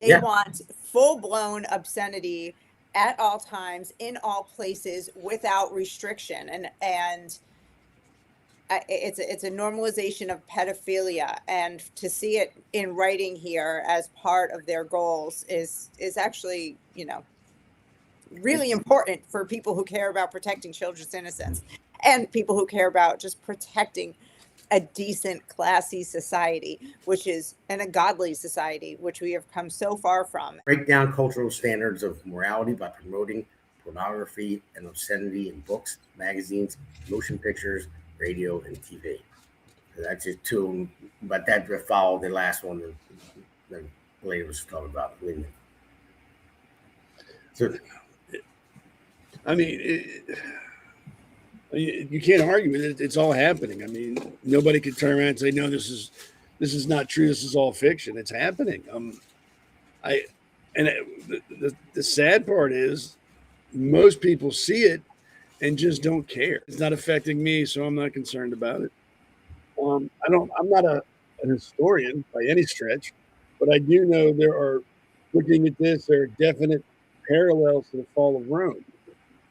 They want full-blown obscenity at all times, in all places, without restriction, and it's a normalization of pedophilia, and to see it in writing here as part of their goals is actually, really important for people who care about protecting children's innocence and people who care about just protecting a decent, classy society, which is and a godly society, which we have come so far from. Break down cultural standards of morality by promoting pornography and obscenity in books, magazines, motion pictures, radio, and TV. So that's just two, but that followed the last one that Lady was talking about. So, I mean, you can't argue with it. It's all happening. I mean, nobody can turn around and say, no, this is not true. This is all fiction. It's happening. The sad part is most people see it and just don't care. It's not affecting me, so I'm not concerned about it. I'm not an historian by any stretch, but I do know looking at this, there are definite parallels to the fall of Rome.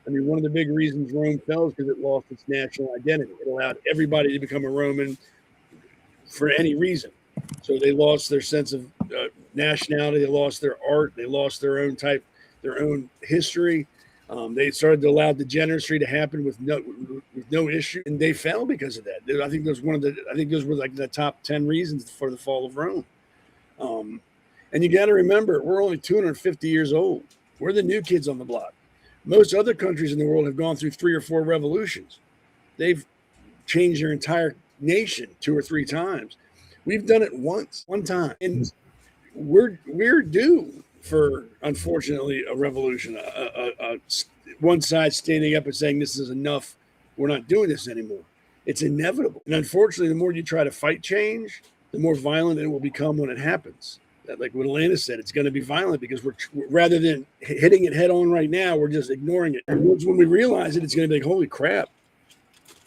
I mean, one of the big reasons Rome fell is because it lost its national identity. It allowed everybody to become a Roman for any reason. So they lost their sense of nationality. They lost their art. They lost their own history. They started to allow degeneracy to happen with no issue, and they fell because of that. I think those were like the top 10 reasons for the fall of Rome. And you got to remember, we're only 250 years old. We're the new kids on the block. Most other countries in the world have gone through 3 or 4 revolutions. They've changed their entire nation 2 or 3 times. We've done it one time, and we're due for, unfortunately, a revolution. One side standing up and saying this is enough. We're not doing this anymore. It's inevitable, and unfortunately, the more you try to fight change, the more violent it will become when it happens. Like what Alana said, it's going to be violent because rather than hitting it head on right now, we're just ignoring it. And when we realize it, it's going to be like, holy crap.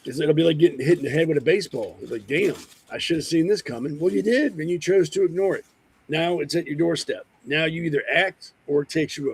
It'll be like getting hit in the head with a baseball. It's like, damn, I should have seen this coming. Well, you did, and you chose to ignore it. Now it's at your doorstep. Now you either act or it takes you over.